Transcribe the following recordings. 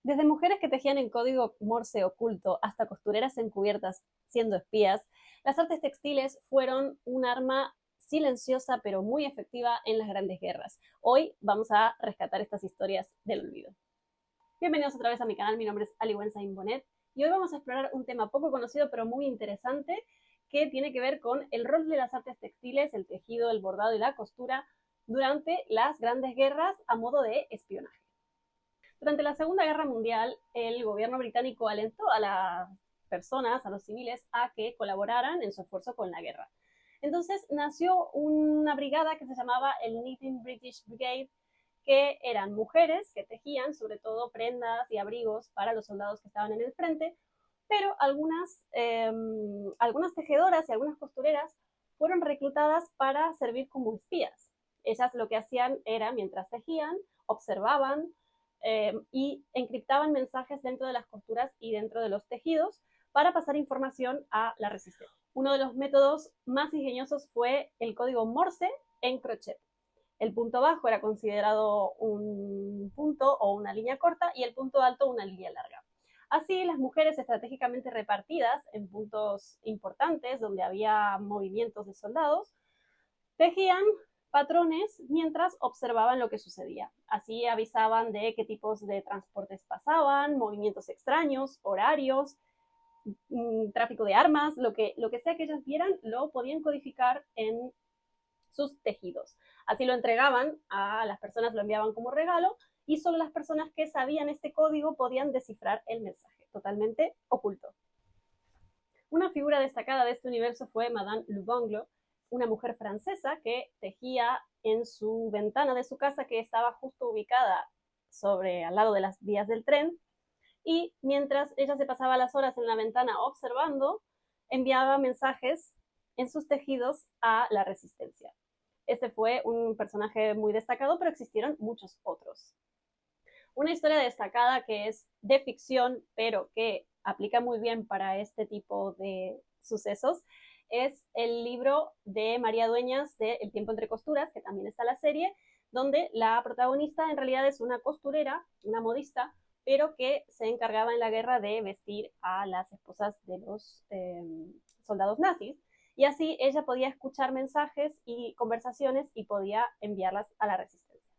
Desde mujeres que tejían en código Morse oculto hasta costureras encubiertas siendo espías, las artes textiles fueron un arma silenciosa pero muy efectiva en las grandes guerras. Hoy vamos a rescatar estas historias del olvido. Bienvenidos otra vez a mi canal, mi nombre es Ali Wensain Bonet y hoy vamos a explorar un tema poco conocido pero muy interesante que tiene que ver con el rol de las artes textiles, el tejido, el bordado y la costura durante las grandes guerras a modo de espionaje. Durante la Segunda Guerra Mundial, el gobierno británico alentó a las personas, a los civiles, a que colaboraran en su esfuerzo con la guerra. Entonces nació una brigada que se llamaba el Knitting British Brigade, que eran mujeres que tejían sobre todo prendas y abrigos para los soldados que estaban en el frente, pero algunas tejedoras y algunas costureras fueron reclutadas para servir como espías. Ellas lo que hacían era, mientras tejían, observaban y encriptaban mensajes dentro de las costuras y dentro de los tejidos para pasar información a la resistencia. Uno de los métodos más ingeniosos fue el código Morse en crochet. El punto bajo era considerado un punto o una línea corta y el punto alto una línea larga. Así, las mujeres estratégicamente repartidas en puntos importantes donde había movimientos de soldados, tejían patrones mientras observaban lo que sucedía. Así avisaban de qué tipos de transportes pasaban, movimientos extraños, horarios, tráfico de armas, lo que sea que ellas vieran, lo podían codificar en sus tejidos. Así lo entregaban a las personas, lo enviaban como regalo y solo las personas que sabían este código podían descifrar el mensaje, totalmente oculto. Una figura destacada de este universo fue Madame Lubanglo, una mujer francesa que tejía en su ventana de su casa, que estaba justo ubicada al lado de las vías del tren, y mientras ella se pasaba las horas en la ventana observando, enviaba mensajes en sus tejidos a la resistencia. Este fue un personaje muy destacado, pero existieron muchos otros. Una historia destacada que es de ficción, pero que aplica muy bien para este tipo de sucesos, es el libro de María Dueñas de El tiempo entre costuras, que también está la serie, donde la protagonista en realidad es una costurera, una modista, pero que se encargaba en la guerra de vestir a las esposas de los soldados nazis. Y así ella podía escuchar mensajes y conversaciones y podía enviarlas a la resistencia.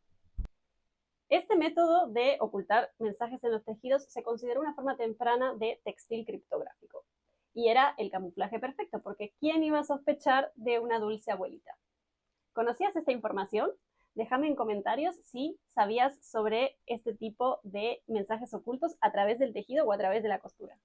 Este método de ocultar mensajes en los tejidos se considera una forma temprana de textil criptográfico. Y era el camuflaje perfecto, porque ¿quién iba a sospechar de una dulce abuelita? ¿Conocías esta información? Déjame en comentarios si sabías sobre este tipo de mensajes ocultos a través del tejido o a través de la costura.